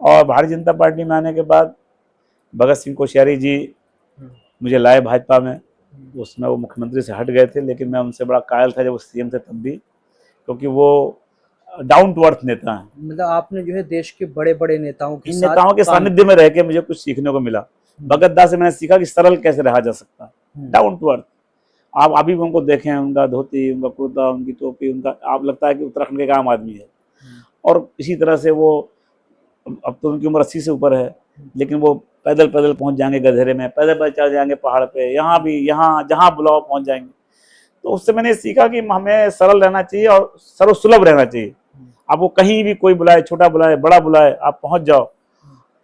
और भारतीय जनता पार्टी में आने के बाद भगत सिंह कोश्यारी जी मुझे लाए भाजपा में। उसमें वो मुख्यमंत्री से हट गए थे, लेकिन मैं उनसे बड़ा कायल था जब वो सीएम थे तब भी, क्योंकि वो डाउन टू अर्थ नेता है। मतलब आपने जो है देश के बड़े बड़े नेताओं के सानिध्य में रह के मुझे कुछ सीखने को मिला। भगत दास से मैंने सीखा कि सरल कैसे रहा जा सकता है, डाउन टू अर्थ। आप अभी भी उनको देखें, उनका धोती, उनका कुर्ता, उनकी टोपी, उनका, आप लगता है कि उत्तराखंड के एक आम आदमी है। और इसी तरह से वो, अब तो उनकी उम्र 80 से ऊपर है, लेकिन वो पैदल पैदल पहुंच जाएंगे गधेरे में, पैदल पैदल चल जाएंगे पहाड़ पे, यहाँ जहाँ बुलाओ पहुंच जाएंगे। तो उससे मैंने सीखा कि हमें सरल रहना चाहिए और सर्वसुलभ रहना चाहिए। आपको कहीं भी कोई बुलाए, छोटा बुलाए, बड़ा बुलाए, आप पहुंच जाओ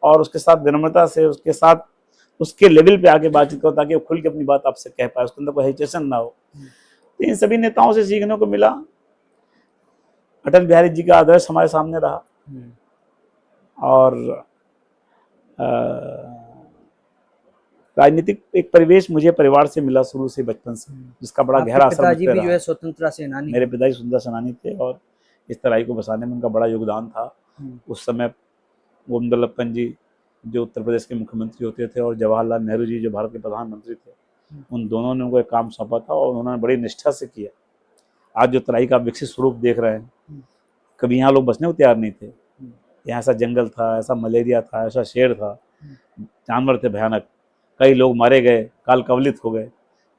और उसके साथ विनम्रता से, उसके साथ उसके लेवल पे आके बातचीत करो, ताकि वो खुल के अपनी बात आपसे कह पाए, उसके अंदर कोई हेजिटेशन ना हो। तो इन सभी नेताओं से सीखने को मिला। अटल बिहारी जी का आदर्श हमारे सामने रहा। और राजनीतिक एक परिवेश मुझे परिवार से मिला शुरू से, बचपन से, जिसका बड़ा गहरा असर मुझ पे रहा। जो है स्वतंत्रता सेनानी, मेरे पिताजी स्वतंत्रता सेनानी थे, और इस तराई को बसाने में उनका बड़ा योगदान था। उस समय गोविंद बल्लभ पंत जी जो उत्तर प्रदेश के मुख्यमंत्री होते थे और जवाहरलाल नेहरू जी जो भारत के प्रधानमंत्री थे, उन दोनों ने उनको एक काम सौंपा था और उन्होंने बड़ी निष्ठा से किया। आज जो तराई का विकसित स्वरूप देख रहे हैं, कभी यहाँ लोग बसने को तैयार नहीं थे। यहाँ ऐसा जंगल था, ऐसा मलेरिया था, ऐसा शेर था, जानवर थे भयानक, कई लोग मारे गए, काल कवलित हो गए।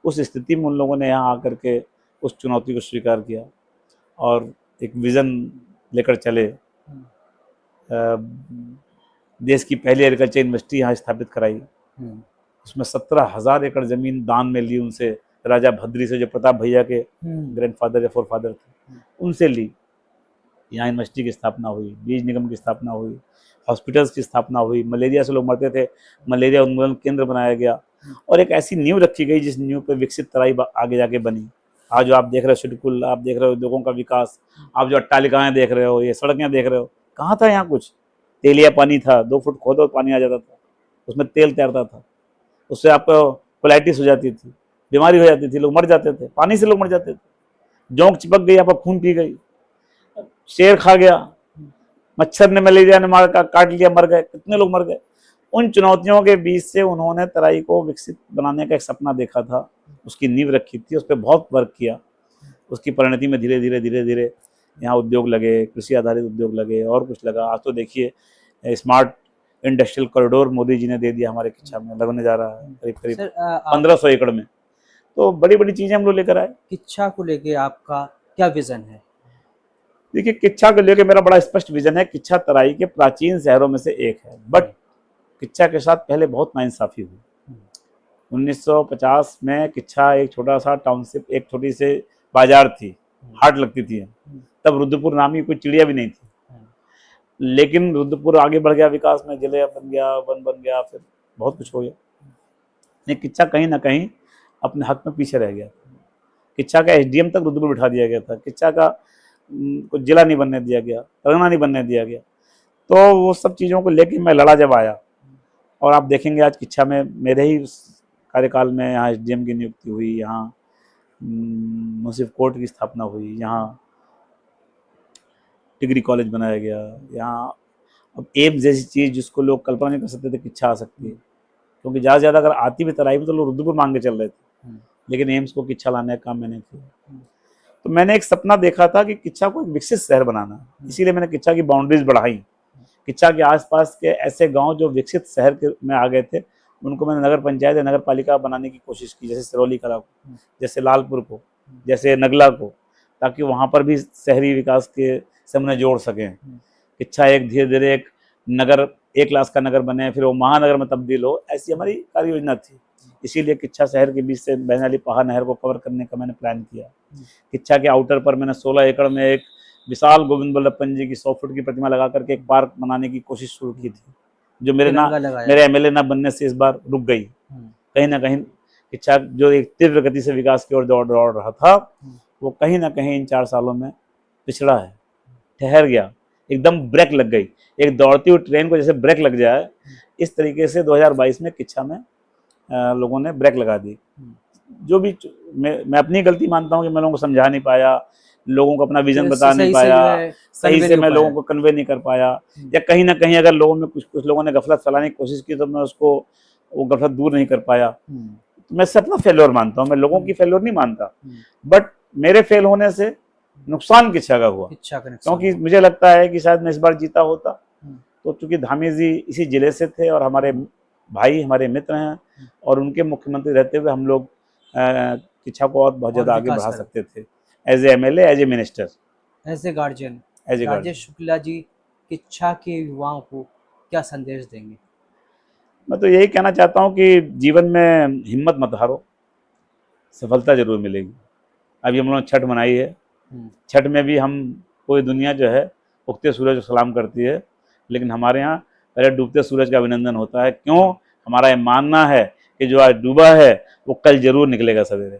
उस स्थिति में उन लोगों ने यहाँ आकर के उस चुनौती को स्वीकार किया और एक विज़न लेकर चले। देश की पहली एग्रीकल्चर यूनिवर्सिटी यहाँ स्थापित कराई। उसमें 17,000 एकड़ जमीन दान में ली उनसे, राजा भद्री से, जो प्रताप भैया के ग्रैंडफादर या फोरफादर थे, उनसे ली। यहाँ यूनिवर्सिटी की स्थापना हुई, बीज निगम की स्थापना हुई, हॉस्पिटल्स की स्थापना हुई, मलेरिया से लोग मरते थे, मलेरिया उन्मूलन केंद्र बनाया गया और एक ऐसी नींव रखी गई जिस नींव पे विकसित तराई आगे जाके बनी। आज जो आप देख रहे हो सिडकुल, आप देख रहे हो उद्योगों का विकास, आप जो अट्टालिकाएं देख रहे हो, ये सड़कें देख रहे हो, कहाँ था यहाँ कुछ? तेलिया पानी था, 2 फुट खोदो पानी आ जाता था, उसमें तेल तैरता था, उससे आपको कोलाइटिस हो जाती थी, बीमारी हो जाती थी, लोग मर जाते थे, पानी से लोग मर जाते थे। जोंक चिपक गई, आप खून पी गई, शेर खा गया, मच्छर ने, मलेरिया ने मार काट लिया, मर गए, कितने लोग मर गए। उन चुनौतियों के बीच से उन्होंने तराई को विकसित बनाने का एक सपना देखा था, उसकी नींव रखी थी, उस पर बहुत वर्क किया। उसकी परिणति में धीरे धीरे यहाँ उद्योग लगे, कृषि आधारित उद्योग लगे और कुछ लगा। आज तो देखिए smart industrial corridor Modi ji ने दे दिया हमारे किच्छा में, लगने जा रहा है करीब 1500 एकड़ में। तो बड़ी बड़ी चीजें हम लोग लेकर आए। किच्छा को लेके आपका क्या विजन है? देखिए, किच्छा को लेकर मेरा बड़ा स्पष्ट विजन है। किच्छा तराई के प्राचीन शहरों में से एक है, बट किच्छा के साथ पहले बहुत नाइंसाफी हुई। 1950 में किच्छा एक छोटा सा टाउनशिप, एक छोटी सी बाजार थी, हाट लगती थी। तब रुद्रपुर नामी कोई चिड़िया भी नहीं थी, लेकिन रुद्रपुर आगे बढ़ गया विकास में, जिले बन गया, वन बन गया, फिर बहुत कुछ हो गया। लेकिन किच्छा कहीं ना कहीं अपने हक में पीछे रह गया। किच्छा का एसडीएम तक रुद्रपुर बिठा दिया गया था, किच्छा का कुछ जिला नहीं बनने दिया गया, परगना नहीं बनने दिया गया। तो वो सब चीज़ों को लेकर मैं लड़ा जब आया, और आप देखेंगे आज किच्छा में मेरे ही कार्यकाल में यहाँ एसडीएम की नियुक्ति हुई, यहाँ मुंसिफ कोर्ट की स्थापना हुई, यहाँ डिग्री कॉलेज बनाया गया। यहाँ अब एम्स जैसी चीज़ जिसको लोग कल्पना नहीं कर सकते थे किच्छा आ सकती है, क्योंकि ज़्यादा से ज़्यादा अगर आती भी तराई में तो लोग रुद्रपुर मांग के चल रहे थे, लेकिन एम्स को किच्छा लाने का काम मैंने किया। तो मैंने एक सपना देखा था कि किच्छा को एक विकसित शहर बनाना, इसीलिए मैंने किच्छा की बाउंड्रीज बढ़ाई। किच्छा के आसपास के ऐसे गांव जो विकसित शहर के में आ गए थे, उनको मैंने नगर पंचायत या नगर पालिका बनाने की कोशिश की, जैसे सिरौली कला को, जैसे लालपुर को, जैसे नगला को, ताकि वहाँ पर भी शहरी विकास के से उन्हें जोड़ सकें। किच्छा एक धीरे धीरे एक नगर, एक क्लास का नगर बने, फिर वो महानगर में तब्दील हो, ऐसी हमारी कार्य योजना थी। इसीलिए किच्छा शहर के बीच से बहने वाली पहाड़ नहर को कवर करने का मैंने प्लान किया। किच्छा के आउटर पर मैंने 16 एकड़ में एक विशाल गोविंद बल्लभ पंत जी की 100 फुट की प्रतिमा लगा करके एक पार्क बनाने की कोशिश शुरू की थी, जो मेरे एमएलए ना बनने से इस बार रुक गई। कहीं ना कहीं किच्छा जो एक तीव्र गति से विकास की ओर दौड़ रहा था, वो कहीं ना कहीं इन 4 सालों में पिछड़ा है, ठहर गया, एकदम ब्रेक लग गई। एक दौड़ती हुई ट्रेन को जैसे ब्रेक लग जाए, इस तरीके से 2022 में किच्छा में लोगों ने ब्रेक लगा दी। जो भी मैं अपनी गलती मानता हूँ कि मैं लोगों को समझा नहीं पाया, लोगों को अपना विजन बता नहीं पाया, सही से मैं लोगों को कन्वे नहीं कर पाया, या कहीं ना कहीं अगर लोगों में कुछ लोगों ने गफलत फैलाने की कोशिश की तो मैं उसको वो गफलत दूर नहीं कर पाया। तो मैं से अपना फेल्योर मानता हूँ, मैं लोगों की फेल्योर नहीं मानता, बट मेरे फेल होने से नुकसान किच्छा का हुआ, क्योंकि मुझे लगता है कि शायद मैं इस बार जीता होता तो, चूंकि धामी जी इसी जिले से थे और हमारे भाई, हमारे मित्र हैं, और उनके मुख्यमंत्री रहते हुए हम लोग किच्छा को और बहुत ज़्यादा आगे बढ़ा सकते थे, as a MLA, as a minister, as a guardian. Rajesh Shukla ji Kichha के युवाओं को क्या संदेश देंगे? मैं तो यही कहना चाहता हूँ कि जीवन में हिम्मत मत हारो, सफलता जरूर मिलेगी। अभी हम लोगों ने छठ मनाई है, छठ में भी हम पूरी दुनिया जो है उगते सूरज को सलाम करती है, लेकिन हमारे यहाँ पहले डूबते सूरज का अभिनंदन होता है। क्यों? हमारा ये मानना है कि जो आज डूबा है वो कल जरूर निकलेगा सवेरे,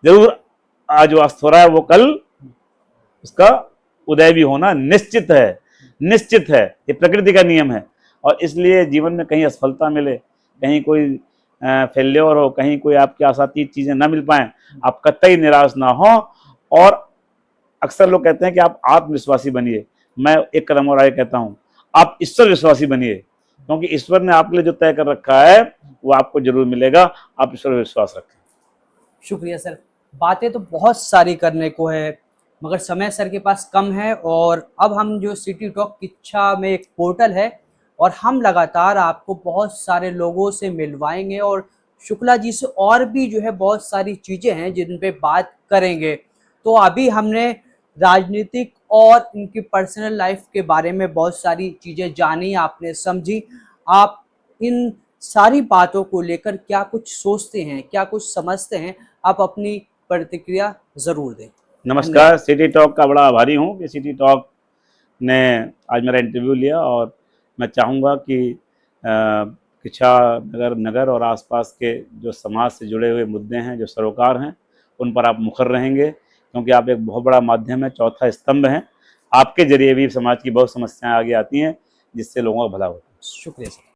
जरूर। आज जो अस्त हो रहा है वो कल उसका उदय भी होना निश्चित है, निश्चित है, ये प्रकृति का नियम है। और इसलिए जीवन में कहीं असफलता मिले, कहीं कोई फेल्योर हो, कहीं कोई आपकी आशातीत चीज़ें ना मिल पाएँ, आप कतई निराश ना हो, और अक्सर लोग कहते हैं कि आप आत्मविश्वासी बनिए, मैं एक कदम और आगे कहता हूँ, आप ईश्वर विश्वासी बनिए, क्योंकि ईश्वर ने आपके लिए जो तय कर रखा है वो आपको जरूर मिलेगा। आप ईश्वर पर विश्वास रखें। शुक्रिया सर। बातें तो बहुत सारी करने को है, मगर समय सर के पास कम है। और अब हम जो सिटी टॉक किच्छा में एक पोर्टल है, और हम लगातार आपको बहुत सारे लोगों से मिलवाएंगे, और शुक्ला जी से और भी जो है बहुत सारी चीज़ें हैं जिन पे बात करेंगे। तो अभी हमने राजनीतिक और इनकी पर्सनल लाइफ के बारे में बहुत सारी चीज़ें जानी, आपने समझी। आप इन सारी बातों को लेकर क्या कुछ सोचते हैं, क्या कुछ समझते हैं, आप अपनी प्रतिक्रिया ज़रूर दें। नमस्कार, सिटी टॉक का बड़ा आभारी हूँ कि सिटी टॉक ने आज मेरा इंटरव्यू लिया, और मैं चाहूँगा कि किच्छा नगर और आसपास के जो समाज से जुड़े हुए मुद्दे हैं, जो सरोकार हैं, उन पर आप मुखर रहेंगे, क्योंकि आप एक बहुत बड़ा माध्यम है, चौथा स्तंभ हैं। आपके जरिए भी समाज की बहुत समस्याएं आगे आती हैं, जिससे लोगों का भला होता है। शुक्रिया सर।